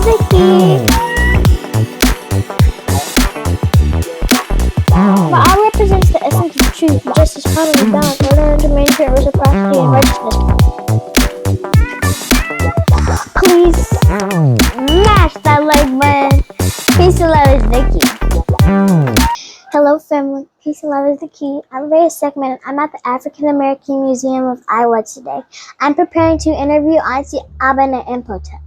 the key. Ma'at represents the essence of truth, justice, harmony, balance, order, and maintain reciprocity and righteousness. Please smash that like button. Peace and love is the key. Hello family, peace and love is the key. I'm Rhea Segment. I'm at the African American Museum of Iowa today. I'm preparing to interview Auntie Abena Imhotep.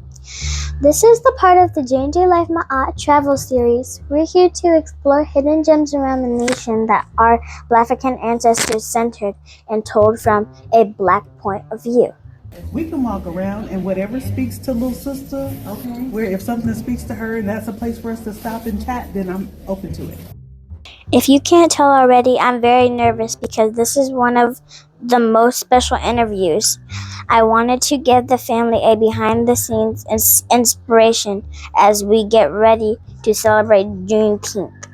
This is the part of the J&J-Life MA'AT travel series. We're here to explore hidden gems around the nation that are Black African ancestors centered and told from a Black point of view. We can walk around and whatever speaks to little sister, where if something speaks to her and that's a place for us to stop and chat, then I'm open to it. If you can't tell already, I'm very nervous because this is one of the most special interviews. I wanted to give the family a behind-the-scenes inspiration as we get ready to celebrate Juneteenth.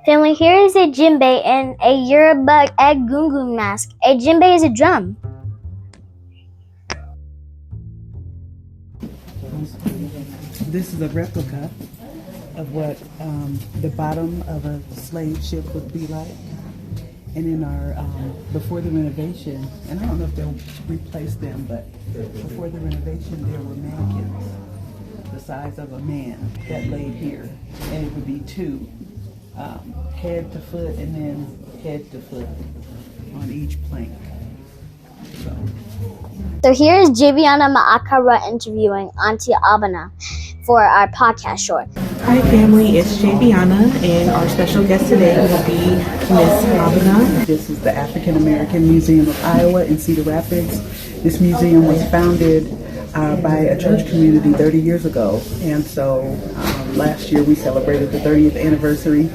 Family, here is a djembe and a Yoruba egg gungun mask. A djembe is a drum. This is a replica of what the bottom of a slave ship would be like. And in our, before the renovation, and I don't know if they'll replace them, but before the renovation there were mannequins the size of a man that laid here. And it would be two, head to foot and then head to foot on each plank. So here is Javiana Maakara interviewing Auntie Abena for our podcast short. Hi family, it's Javiana and our special guest today will be Miss Abena. This is the African American Museum of Iowa in Cedar Rapids. This museum was founded by a church community 30 years ago. And so last year we celebrated the 30th anniversary.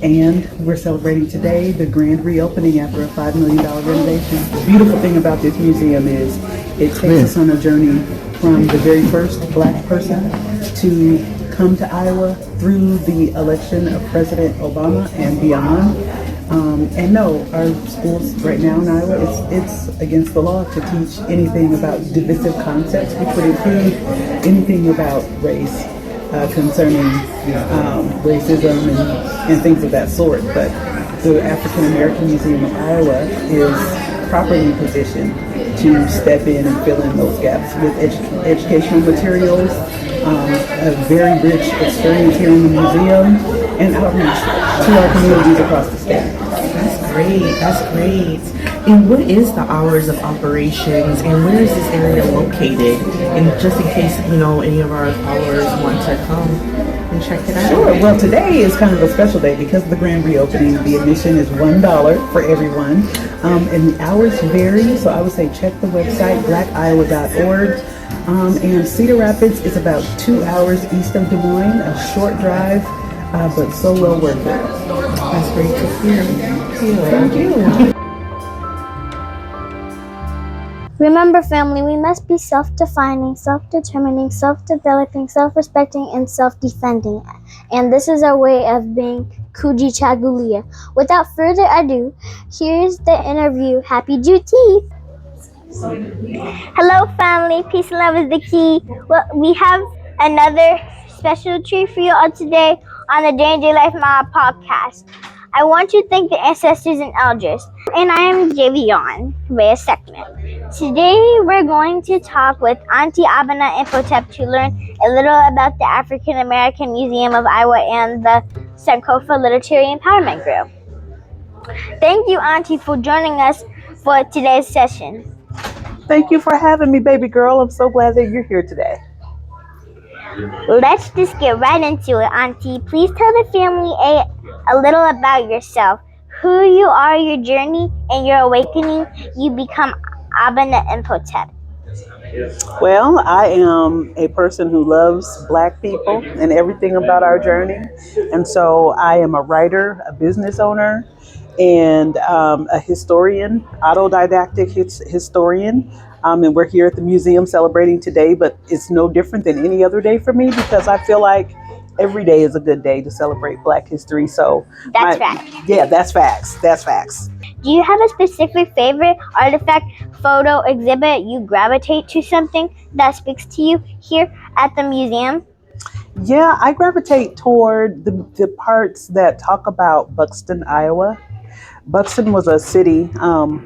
And we're celebrating today the grand reopening after a $5 million renovation. The beautiful thing about this museum is it takes us on a journey from the very first Black person to come to Iowa through the election of President Obama and beyond. And no, our schools right now in Iowa, it's against the law to teach anything about divisive concepts, which would include anything about race. Concerning racism and things of that sort. But the African American Museum of Iowa is properly positioned to step in and fill in those gaps with educational materials, a very rich experience here in the museum, and outreach to our communities across the state. That's great. And what is the hours of operations and where is this area located? And just in case, any of our followers want to come and check it out. Sure. Well, today is kind of a special day because of the grand reopening. The admission is $1 for everyone. And the hours vary, so I would say check the website, blackiowa.org. And Cedar Rapids is about 2 hours east of Des Moines, a short drive, but so well worth it. That's great to hear. Thank you. Remember family, we must be self-defining, self-determining, self-developing, self-respecting, and self-defending. And this is our way of being Kuji Chagulia. Without further ado, here's the interview. Happy Juneteenth! Hello family, peace and love is the key. Well, we have another special treat for you all today on the J&J-Life MA'AT podcast. I want to thank the ancestors and elders, and I am Javion Rhea Segment. Today we're going to talk with Auntie Abena Imhotep to learn a little about the African American Museum of Iowa and the Sankofa Literary Empowerment Group. Thank you, Auntie, for joining us for today's session. Thank you for having me, baby girl. I'm so glad that you're here today. Let's just get right into it, Auntie. Please tell the family a little about yourself, who you are, your journey, and your awakening. You become Abena Imhotep. Well, I am a person who loves Black people and everything about our journey. And so I am a writer, a business owner, and a historian, autodidactic historian. And we're here at the museum celebrating today, but it's no different than any other day for me because I feel like every day is a good day to celebrate Black history. So, That's fact. yeah, that's facts. That's facts. Do you have a specific favorite artifact, photo, exhibit you gravitate to something that speaks to you here at the museum? Yeah, I gravitate toward the parts that talk about Buxton, Iowa. Buxton was a city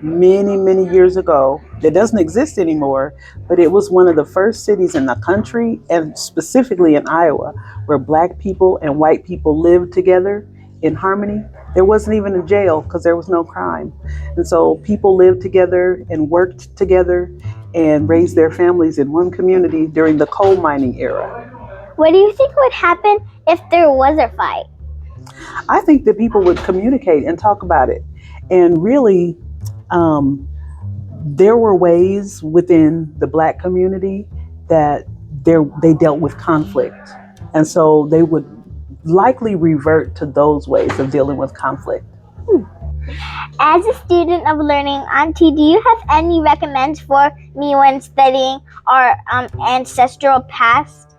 many, many years ago that doesn't exist anymore, but it was one of the first cities in the country, and specifically in Iowa, where Black people and white people lived together in harmony. There wasn't even a jail because there was no crime. And so people lived together and worked together and raised their families in one community during the coal mining era. What do you think would happen if there was a fight? I think that people would communicate and talk about it. And really, there were ways within the Black community that they dealt with conflict. And so they would likely revert to those ways of dealing with conflict. As a student of learning, Auntie, do you have any recommends for me when studying our ancestral past?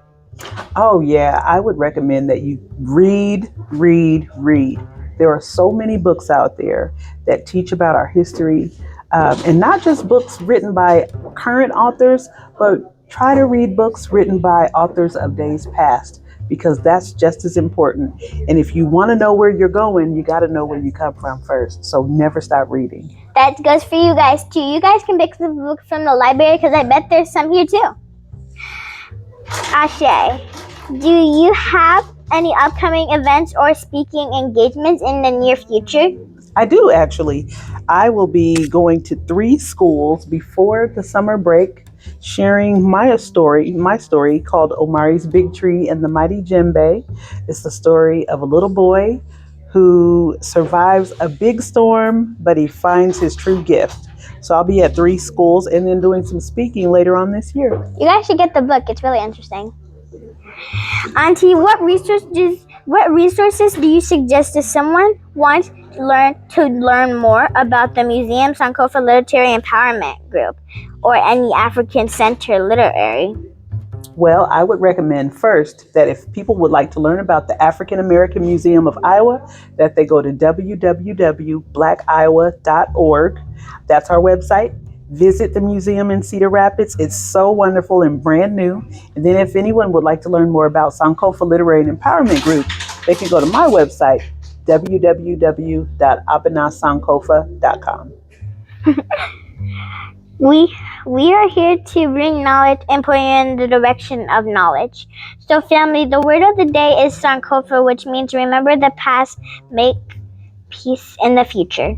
Oh, yeah, I would recommend that you read, read, read. There are so many books out there that teach about our history, and not just books written by current authors, but try to read books written by authors of days past, because that's just as important. And if you want to know where you're going, you got to know where you come from first. So never stop reading. That goes for you guys too. You guys can pick some books from the library because I bet there's some here too. Ashe, do you have any upcoming events or speaking engagements in the near future? I do, actually. I will be going to 3 schools before the summer break, sharing my story called Omari's Big Tree and the Mighty Djembe. It's the story of a little boy who survives a big storm, but he finds his true gift. So I'll be at 3 schools and then doing some speaking later on this year. You guys should get the book. It's really interesting. Auntie, what resources do you suggest to someone wants to learn more about the museum, Sankofa Literary Empowerment Group, or any African Center literary? Well, I would recommend first that if people would like to learn about the African American Museum of Iowa, that they go to www.blackiowa.org. That's our website. Visit the museum in Cedar Rapids. It's so wonderful and brand new. And then if anyone would like to learn more about Sankofa Literary and Empowerment Group, they can go to my website, www.abenasankofa.com. We are here to bring knowledge and point you in the direction of knowledge. So family, the word of the day is Sankofa, which means remember the past, make peace in the future.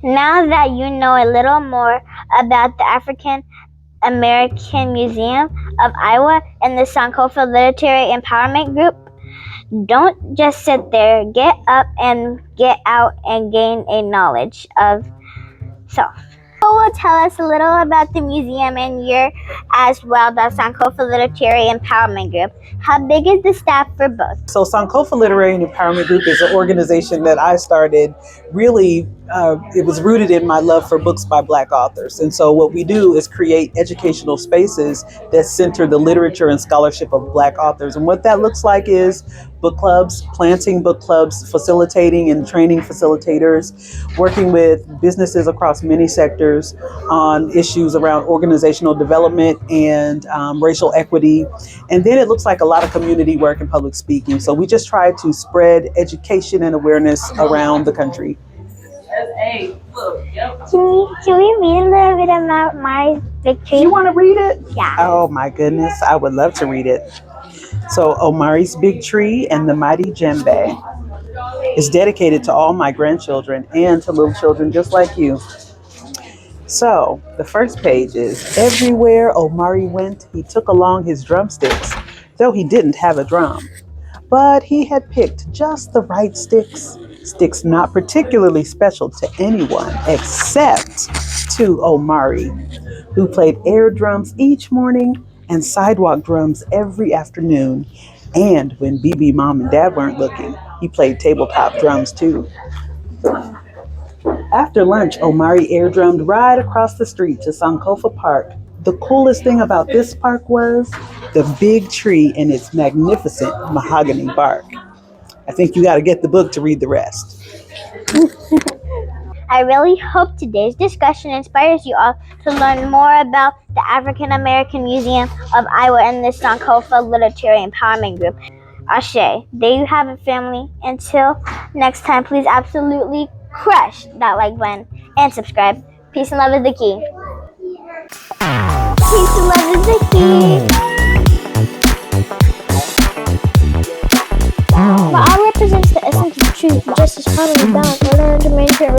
Now that you know a little more about the African American Museum of Iowa and the Sankofa Literary Empowerment Group, don't just sit there. Get up and get out and gain a knowledge of self. Who will tell us a little about the museum and year as well, the Sankofa Literary Empowerment Group. How big is the staff for both? So Sankofa Literary and Empowerment Group is an organization that I started really, it was rooted in my love for books by Black authors. And so what we do is create educational spaces that center the literature and scholarship of Black authors. And what that looks like is book clubs, planting book clubs, facilitating and training facilitators, working with businesses across many sectors on issues around organizational development and racial equity. And then it looks like a lot of community work and public speaking. So we just try to spread education and awareness around the country. Can we read a little bit about my victory? You want to read it? Yeah. Oh my goodness, I would love to read it. So Omari's Big Tree and the Mighty Djembe is dedicated to all my grandchildren and to little children just like you. So the first page is, everywhere Omari went, he took along his drumsticks, though he didn't have a drum. But he had picked just the right sticks not particularly special to anyone except to Omari, who played air drums each morning and sidewalk drums every afternoon. And when BB Mom and Dad weren't looking, he played tabletop drums too. After lunch, Omari air drummed right across the street to Sankofa Park. the coolest thing about this park was the big tree and its magnificent mahogany bark. I think you got to get the book to read the rest. I really hope today's discussion inspires you all to learn more about the African American Museum of Iowa and the Sankofa Literary Empowerment Group. Ashe, there you have it, family. Until next time, please absolutely crush that like button and subscribe. Peace and love is the key. Peace and love is the key. While all represents the essence of truth, justice, harmony, balance, order, and management,